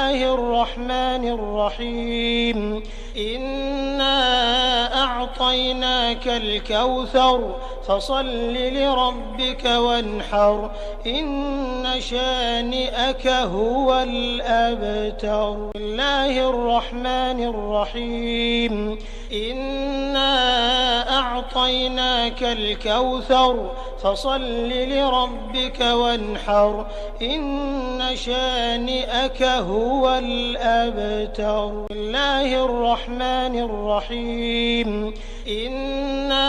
الله الرحمن الرحيم إنا أعطيناك الكوثر فصل لربك وانحر إن شانئك هو الأبتر. بسم الله الرحمن الرحيم إنا أعطيناك الكوثر فصل لربك وانحر إن شانئك هو الأبتر. بسم الله الرحمن الرحيم إنا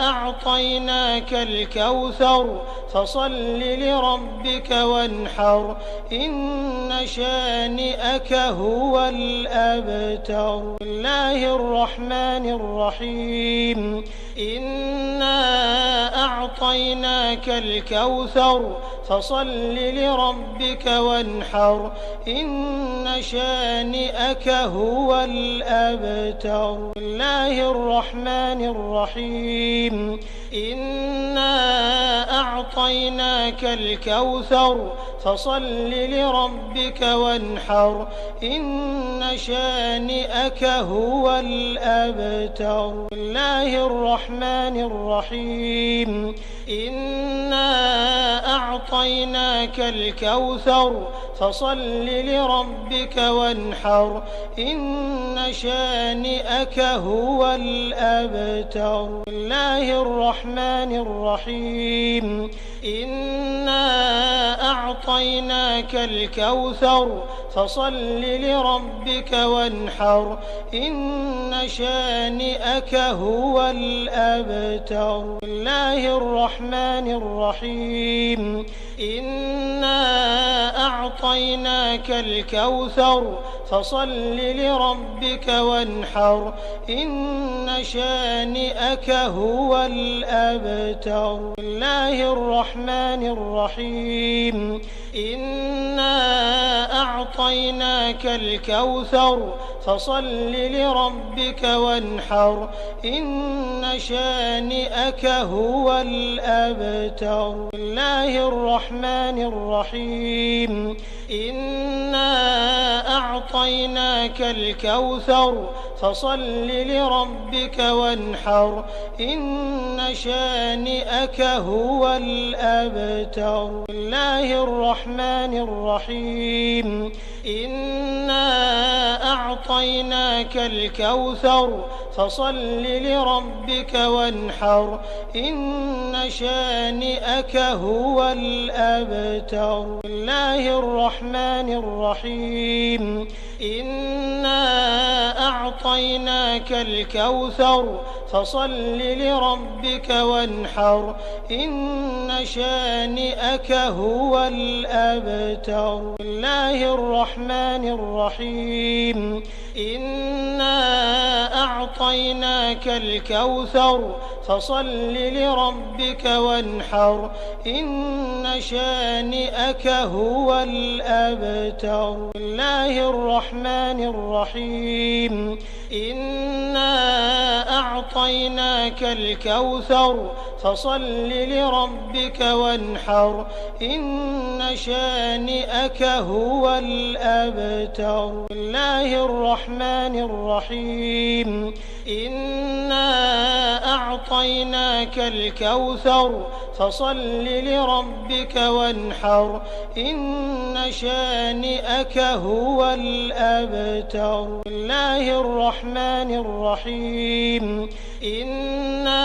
أعطيناك الكوثر فصل لربك وانحر إن شانئك هو الأبتر. بسم الله الرحمن الرحيم إنا أعطيناك الكوثر فصل لربك وانحر إن شانئك هو الأبتر. بسم الله الرحمن الرحيم إنا أعطيناك الكوثر فصل لربك وانحر إن شانئك هو الأبتر. بسم الله الرحمن الرحيم إنا أعطيناك الكوثر فصل لربك وانحر إن شانئك هو الأبتر. بسم الله الرحمن الرحيم إنا أعطيناك الكوثر فصل لربك وانحر إن شانئك هو الأبتر. بسم الله الرحمن الرحيم إنا أعطيناك الكوثر فصل لربك وانحر إن شانئك هو الأبتر. بسم الله الرحمن الرحيم إنا أعطيناك الكوثر فصل لربك وانحر إن شانئك هو الأبتر. بسم الله الرحمن الرحيم إنا أعطيناك الكوثر فصل لربك وانحر إن شانئك هو الأبتر. بسم الله الرحمن الرحيم إنا أعطيناك الكوثر فصل لربك وانحر إن شانئك هو الأبتر. بسم الله الرحمن الرحيم إنا أعطيناك الكوثر فصل لربك وانحر إن شانئك هو الأبتر. بسم الله الرحمن الرحيم إنا أعطيناك الكوثر فصل لربك وانحر إن شانئك هو الأبتر. بسم الله الرحمن الرحيم إنا أعطيناك الكوثر فصل لربك وانحر إن شانئك هو الأبتر. بسم الله الرحمن الرحيم إنا أعطيناك الكوثر فصل لربك وانحر إن شانئك هو الأبتر. بسم الله الرحمن الرحيم إنا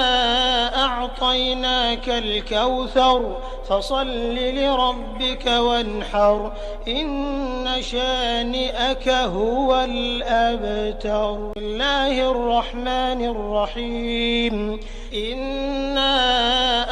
أعطيناك الكوثر فصل لربك وانحر إن شانئك هو الأبتر. بسم الله الرحمن الرحيم إنا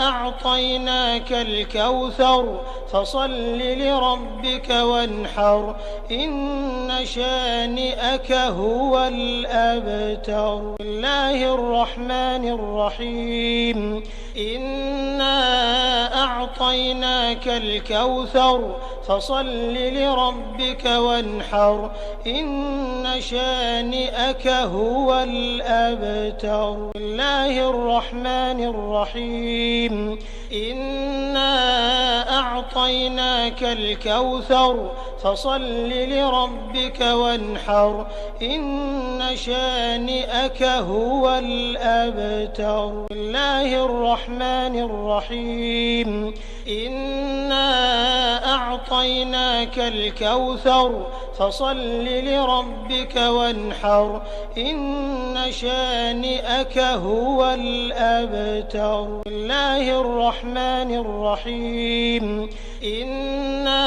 أعطيناك الكوثر فصل لربك وانحر إن شانئك هو الأبتر. بسم الله الرحمن الرحيم إنا أعطيناك الكوثر فصل لربك وانحر إن شانئك هو الأبتر. بسم الله الرحمن الرحيم إنا أعطيناك الكوثر فصل لربك وانحر إن شانئك هو الأبتر. بسم الله الرحمن الرحيم. إنا أعطيناك الكوثر فصل لربك وانحر إن شانئك هو الأبتر. بسم الله الرحمن الرحيم. إنا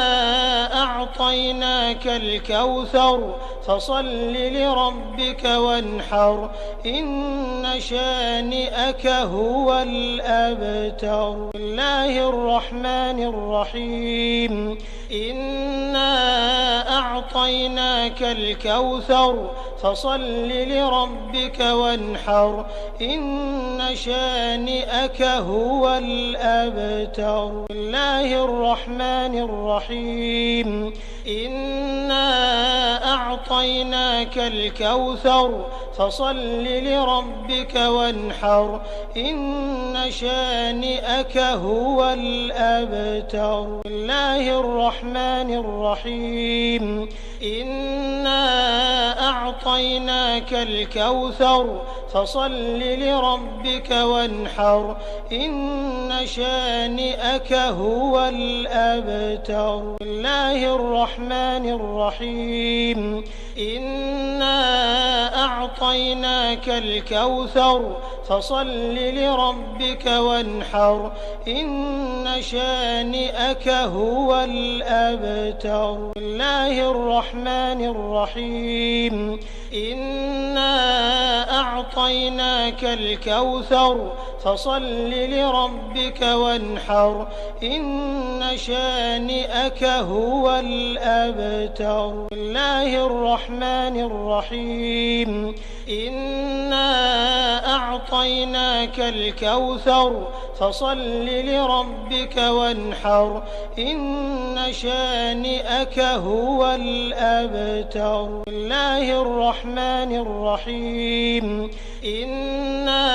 أعطيناك الكوثر فصل لربك وانحر إن شانئك هو الأبتر. بسم الله الرحمن الرحيم. إنا أعطيناك الكوثر فصل لربك وانحر إن شانئك هو الأبتر. بسم الله الرحمن الرحيم. إنا أعطيناك الكوثر فصل لربك وانحر إن شانئك هو الأبتر. بسم الله الرحمن الرحيم. إنا أعطيناك الكوثر فصل لربك وانحر إن شانئك هو الأبتر. بسم الله الرحمن الرحيم. إنا أعطيناك الكوثر فصل لربك وانحر إن شانئك هو الأبتر. بسم الله الرحمن الرحيم. إنا أعطيناك الكوثر فصل لربك وانحر إن شانئك هو الأبتر. بسم الله الرحمن الرحيم. إنا أعطيناك الكوثر فصل لربك وانحر إن شانئك هو الأبتر. بسم الله الرحمن الرحيم. إنا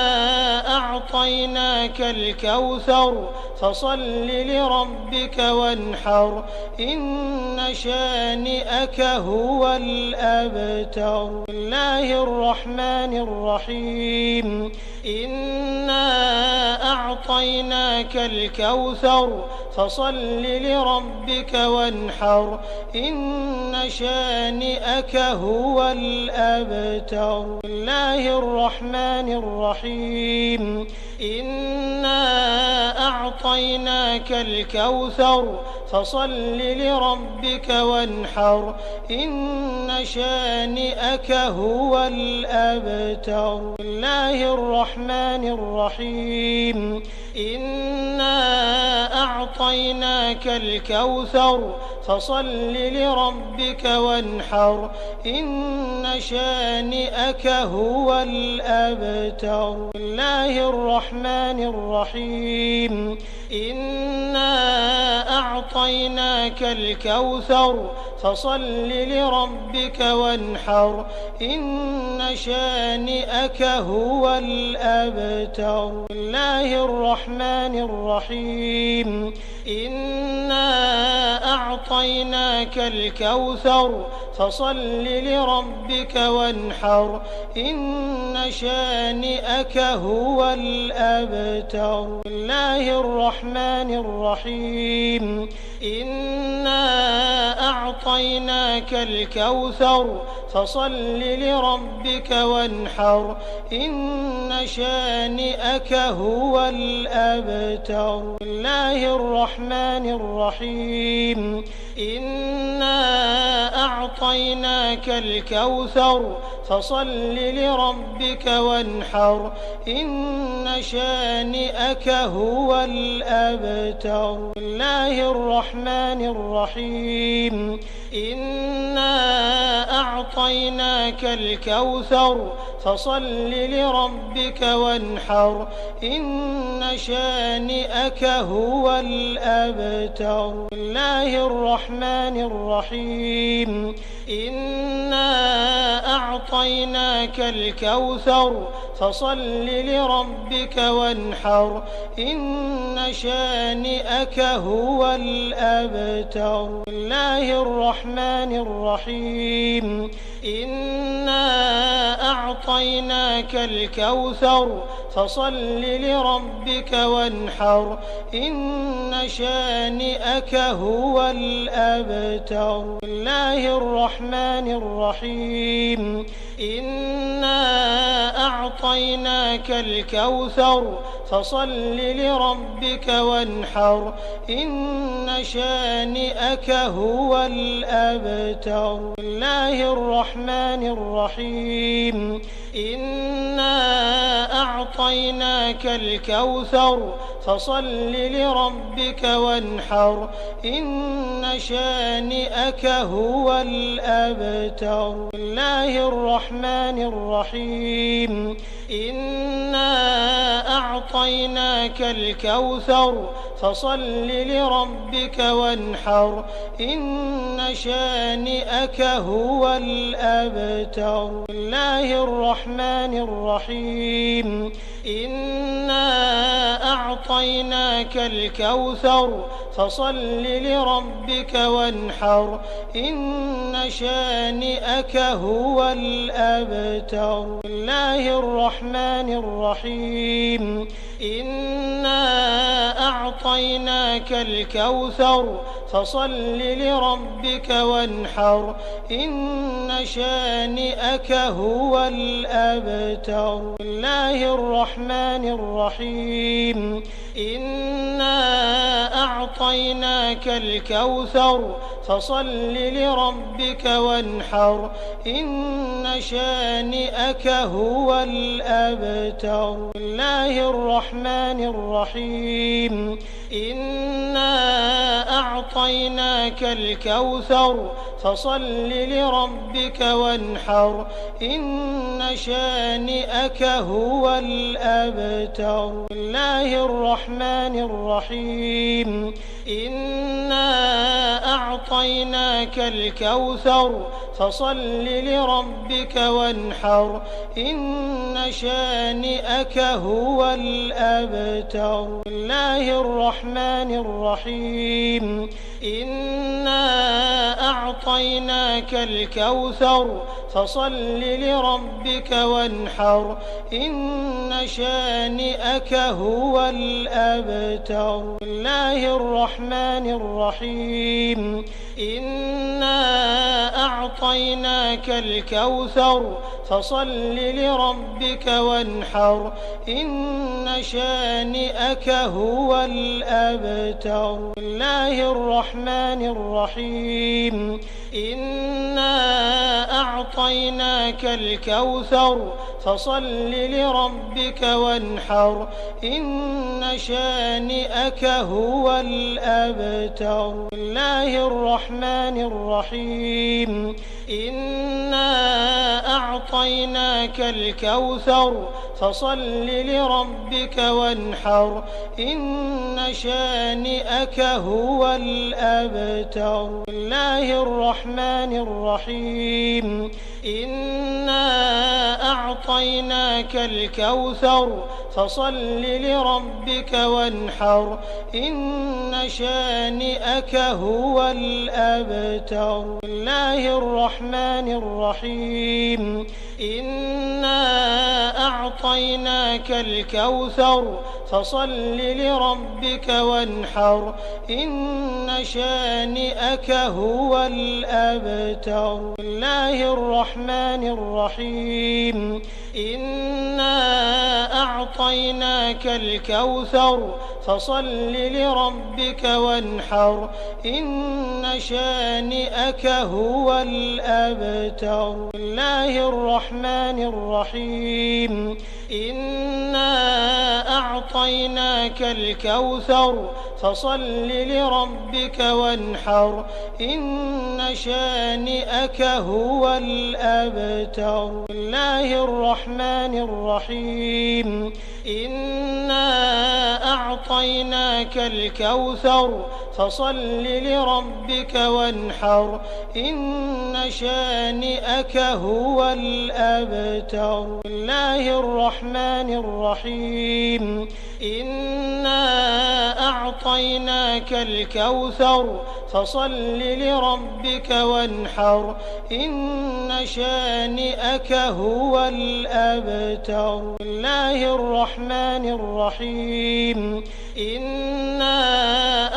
أعطيناك الكوثر فصل لربك وانحر إن شانئك هو الأبتر. بسم الله الرحمن الرحيم. إنا أعطيناك الكوثر فصل لربك وانحر إن شانئك هو الأبتر. بسم الله الرحمن الرحيم. إنا أعطيناك الكوثر فصل لربك وانحر إن شانئك هو الأبتر. بسم الله الرحمن الرحيم. إنا أعطيناك الكوثر فصل لربك وانحر إن شانئك هو الأبتر. بسم الله الرحمن الرحيم. إنا أعطيناك الكوثر فصل لربك وانحر إن شانئك هو الأبتر. بسم الله الرحمن الرحيم. إنا أعطيناك الكوثر فصل لربك وانحر إن شانئك هو الأبتر. بسم الله الرحمن الرحيم. إنا أعطيناك الكوثر فصل لربك وانحر إن شانئك هو الأبتر. بسم الله الرحمن الرحيم. إنا أعطيناك الكوثر فصل لربك وانحر إن شانئك هو الأبتر. بسم الله الرحمن الرحيم. إنا أعطيناك الكوثر فصل لربك وانحر إن شانئك هو الأبتر. بسم الله الرحمن الرحيم. إنا أعطيناك الكوثر فصل لربك وانحر إن شانئك هو الأبتر. بسم الله الرحمن الرحيم. إنا أعطيناك الكوثر فصل لربك وانحر إن شانئك هو الأبتر. بسم الله الرحمن الرحيم. إنا أعطيناك الكوثر فصل لربك وانحر إن شانئك هو الأبتر. بسم الله الرحمن الرحيم. إنا أعطيناك الكوثر فصل لربك وانحر إن شانئك هو الأبتر. بسم الله الرحمن الرحيم. إنا أعطيناك الكوثر فصل لربك وانحر إن شانئك هو الأبتر. بسم الله الرحمن الرحيم. إنا أعطيناك الكوثر فصل لربك وانحر إن شانئك هو الأبتر. بسم الله الرحمن الرحيم. إنا أعطيناك الكوثر فصل لربك وانحر إن شانئك هو الأبتر. بسم الله الرحمن الرحيم. إنا أعطيناك الكوثر فصل لربك وانحر إن شانئك هو الأبتر. بسم الله الرحمن الرحيم. إنا أعطيناك الكوثر فصل لربك وانحر إن شانئك هو الأبتر. بسم الله الرحمن الرحيم. إنا أعطيناك الكوثر فصل لربك وانحر إن شانئك هو الأبتر. بسم الله الرحمن الرحيم. إنا أعطيناك الكوثر فصل لربك وانحر إن شانئك هو الأبتر. بسم الله الرحمن الرحيم. إنا أعطيناك الكوثر فصل لربك وانحر إن شانئك هو الأبتر. بسم الله الرحمن الرحيم. إنا أعطيناك الكوثر فصل لربك وانحر إن شانئك هو الأبتر. بسم الله الرحمن الرحيم. إنا أعطيناك الكوثر فصل لربك وانحر إن شانئك هو الأبتر. بسم الله الرحمن الرحيم. إنا أعطيناك الكوثر فصل لربك وانحر إن شانئك هو الأبتر. بسم الله الرحمن الرحيم. إنا أعطيناك الكوثر فصل لربك وانحر إن شانئك هو الأبتر. بسم الله الرحمن الرحيم. إنا أعطيناك الكوثر فصل لربك وانحر إن شانئك هو الأبتر. بسم الله الرحمن الرحيم. إنا أعطيناك الكوثر فصل لربك وانحر إن شانئك هو الأبتر. بسم الله الرحمن الرحيم. إنا أعطيناك الكوثر فصل لربك وانحر إن شانئك هو الأبتر. بسم الله الرحمن الرحيم إنا أعطيناك الكوثر فصل لربك وانحر إن شانئك هو الأبتر. بسم الله الرحمن الرحيم إنا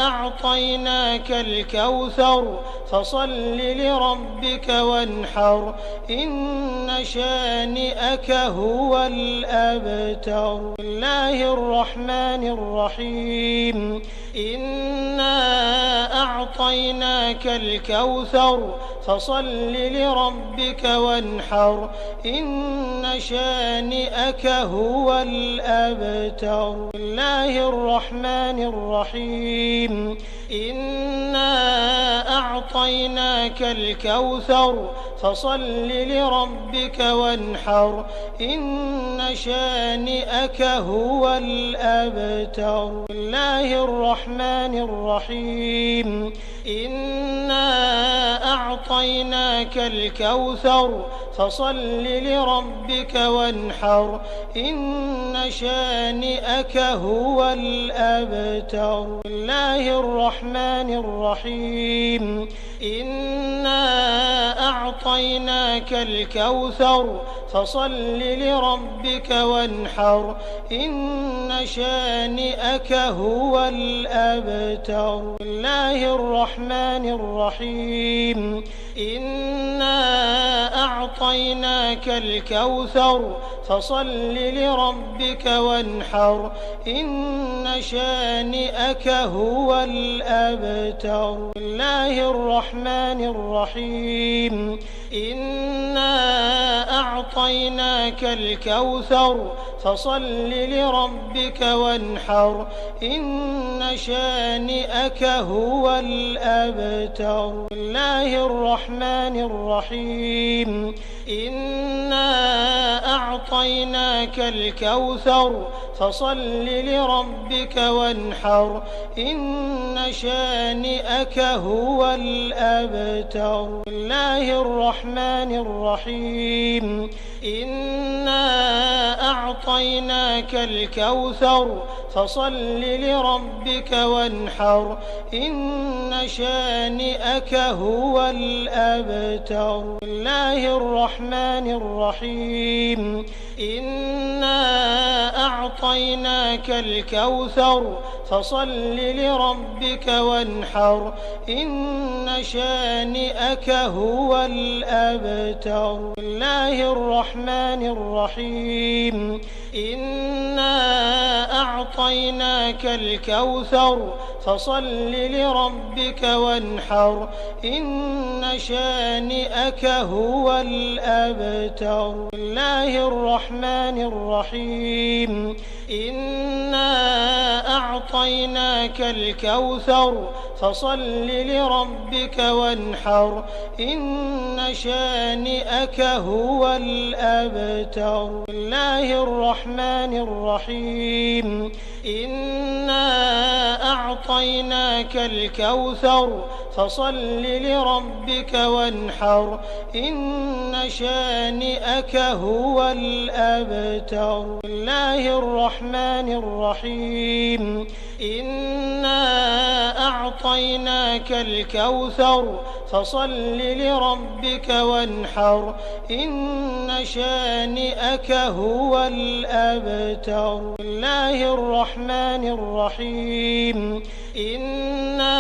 أعطيناك الكوثر فصل لربك وانحر إن شانئك هو الأبتر. بسم الله الرحمن الرحيم إنا أعطيناك الكوثر فصل لربك وانحر إن شانئك هو الأبتر. بسم الله الرحمن الرحيم إنا أعطيناك الكوثر فصل لربك وانحر إن شانئك هو الأبتر. بسم الله الرحمن الرحيم إنا أعطيناك الكوثر فصل لربك وانحر إن شانئك هو الأبتر. بسم الله الرحمن الرحيم إنا أعطيناك الكوثر فصل لربك وانحر إن شانئك هو الأبتر. بسم الله الرحمن الرحيم إنا أعطيناك الكوثر فصل لربك وانحر إن شانئك هو الأبتر. بسم الله الرحمن الرحيم إنا أعطيناك الكوثر فصل لربك وانحر إن شانئك هو الأبتر. بسم الله الرحمن الرحيم إنا أعطيناك الكوثر فصل لربك وانحر إن شانئك هو الأبتر. بسم الله الرحمن الرحيم إنا أعطيناك الكوثر فصل لربك وانحر إن شانئك هو الأبتر. بسم الله الرحمن الرحيم إنا أعطيناك الكوثر فصل لربك وانحر إن شانئك هو الأبتر. بسم الله الرحمن الرحيم إنا أعطيناك الكوثر فصل لربك وانحر إن شانئك هو الأبتر. بسم الله الرحمن الرحيم إنا أعطيناك الكوثر فصل لربك وانحر إن شانئك هو الأبتر. بسم الله الرحمن الرحيم إنا أعطيناك الكوثر فصل لربك وانحر إن شانئك هو الأبتر. بسم الله الرحمن الرحيم إنا أعطيناك الكوثر فصل لربك وانحر إن شانئك هو الأبتر. بسم الله الرحمن الرحيم إنا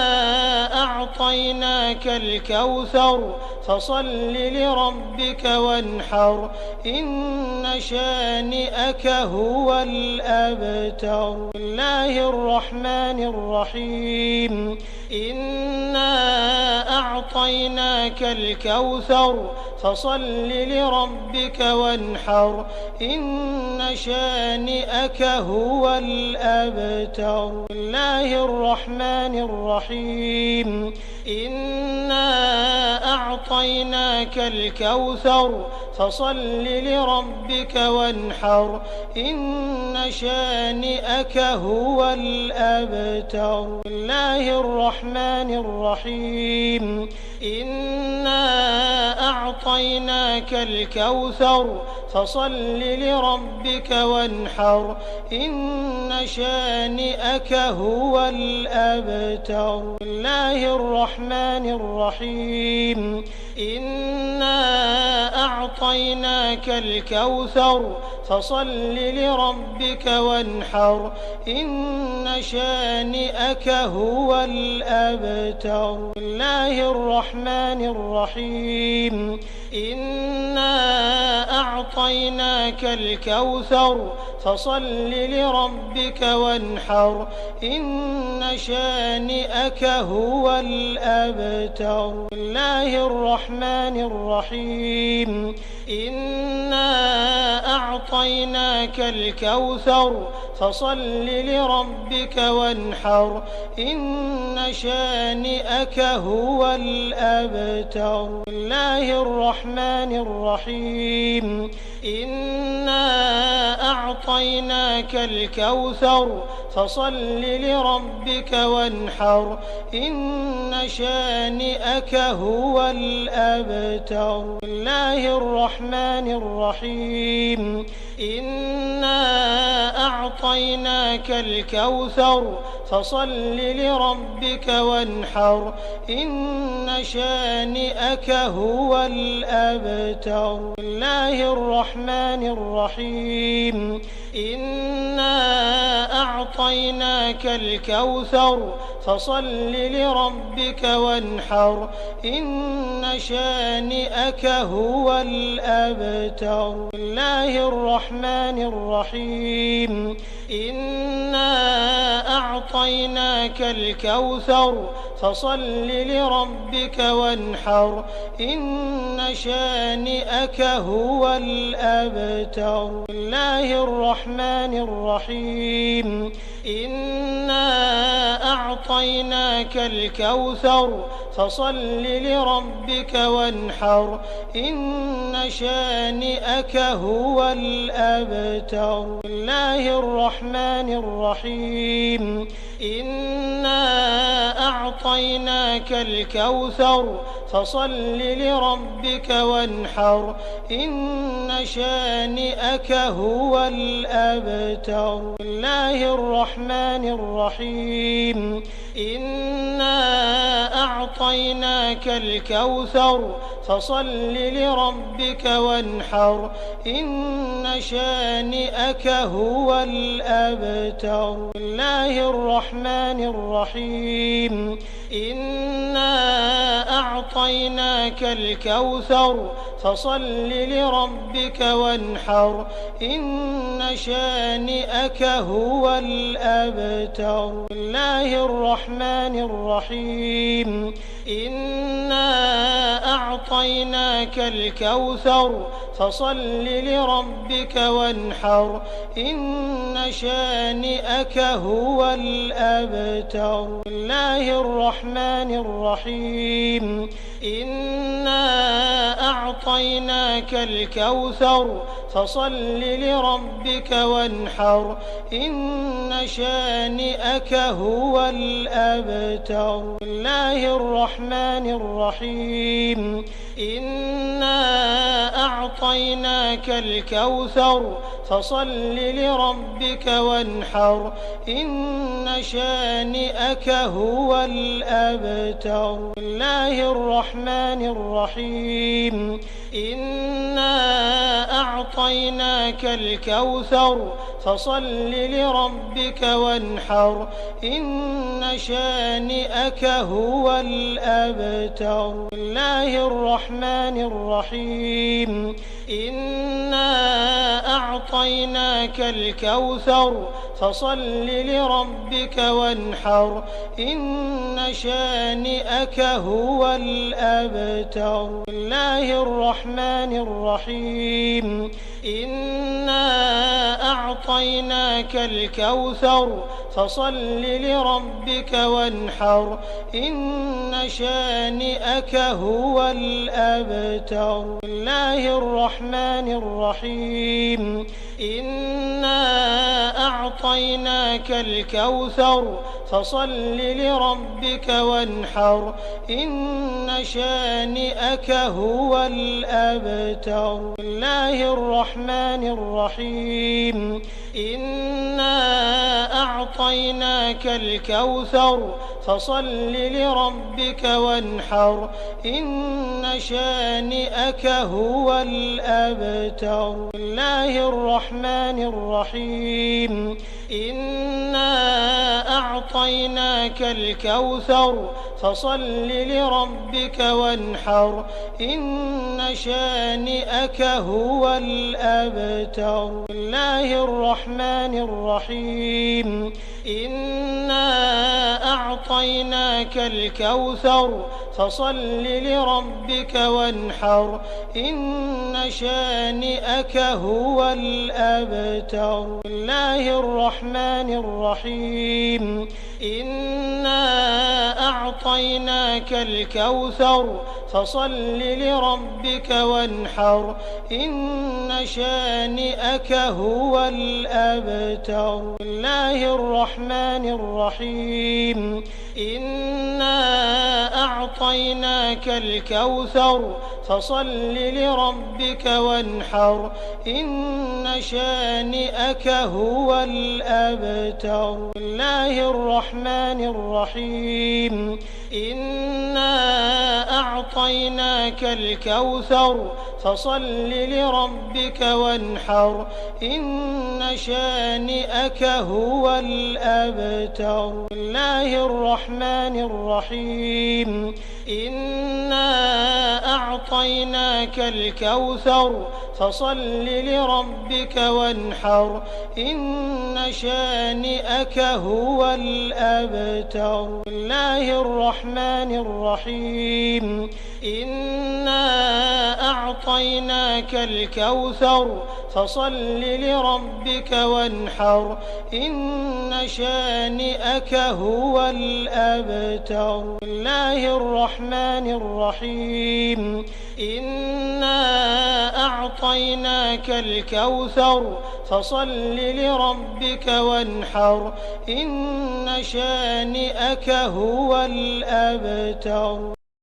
أعطيناك الكوثر فصل لربك وانحر إن شانئك هو الأبتر. بسم الله الرحمن الرحيم إنا أعطيناك الكوثر فصل لربك وانحر إن شانئك هو الأبتر. بسم الله الرحمن الرحيم إنا أعطيناك الكوثر فصل لربك وانحر إن شانئك هو الأبتر. بسم الله الرحمن الرحيم إنا أعطيناك الكوثر فصل لربك وانحر إن شانئك هو الأبتر. بسم الله الرحمن الرحيم إنا أعطيناك الكوثر فصل لربك وانحر إن شانئك هو الأبتر. بسم الله الرحمن الرحيم إنا أعطيناك الكوثر فصل لربك وانحر إن شانئك هو الأبتر. بسم الله الرحمن الرحيم إنا أعطيناك الكوثر فصل لربك وانحر إن شانئك هو الأبتر. بسم الله الرحمن الرحيم إنا أعطيناك الكوثر فصل لربك وانحر إن شانئك هو الأبتر. بسم الله الرحمن الرحيم إنا أعطيناك الكوثر فصل لربك وانحر إن شانئك هو الأبتر. بسم الله الرحمن الرحيم إنا أعطيناك الكوثر فصل لربك وانحر إن شانئك هو الأبتر. بسم الله الرحمن الرحيم إنا أعطيناك الكوثر فصل لربك وانحر إن شانئك هو الأبتر. بسم الله الرحمن الرحيم إنا أعطيناك الكوثر فصل لربك وانحر إن شانئك هو الأبتر. بسم الله الرحمن الرحيم إنا أعطيناك الكوثر فصل لربك وانحر إن شانئك هو الأبتر. بسم الله الرحمن الرحيم إنا أعطيناك الكوثر فصل لربك وانحر إن شانئك هو الأبتر. بسم الله الرحمن الرحيم إنا أعطيناك الكوثر فصل لربك وانحر إن شانئك هو الأبتر. بسم الله الرحمن الرحيم إنا أعطيناك الكوثر فصل لربك وانحر إن شانئك هو الأبتر. بسم الله الرحمن الرحيم إنا أعطيناك الكوثر فصل لربك وانحر إن شانئك هو الأبتر. بسم الله الرحمن الرحيم إنا أعطيناك الكوثر فصل لربك وانحر إن شانئك هو الأبتر. بسم الله الرحمن الرحيم إنا أعطيناك الكوثر فصل لربك وانحر إن شانئك هو الأبتر. بسم الله الرحمن الرحيم إنا أعطيناك الكوثر فصل لربك وانحر إن شانئك هو الأبتر. بسم الله الرحمن الرحيم إنا أعطيناك الكوثر فصل لربك وانحر إن شانئك هو الأبتر. بسم الله الرحمن الرحيم إنا أعطيناك الكوثر فصل لربك وانحر إن شانئك هو الأبتر. بسم الله الرحمن الرحيم إنا أعطيناك الكوثر فصل لربك وانحر إن شانئك هو الأبتر. بسم الله الرحمن الرحيم إنا أعطيناك الكوثر فصل لربك وانحر إن شانئك هو الأبتر. بسم الله الرحمن الرحيم إنا أعطيناك الكوثر فصل لربك وانحر إن شانئك هو الأبتر. بسم الله الرحمن الرحيم إنا أعطيناك الكوثر فصل لربك وانحر إن شانئك هو الأبتر. بسم الله الرحمن الرحيم إنا أعطيناك الكوثر فصل لربك وانحر إن شانئك هو الأبتر. بسم الله الرحمن الرحيم إنا أعطيناك الكوثر فصل لربك وانحر إن شانئك هو الأبتر. بسم الله الرحمن الرحيم إنا أعطيناك الكوثر فصل لربك وانحر إن شانئك هو الأبتر. بسم الله الرحمن الرحيم إنا أعطيناك الكوثر فصل لربك وانحر إن شانئك هو الأبتر. بسم الله الرحمن الرحيم إنا أعطيناك الكوثر فصل لربك وانحر إن شانئك هو الأبتر.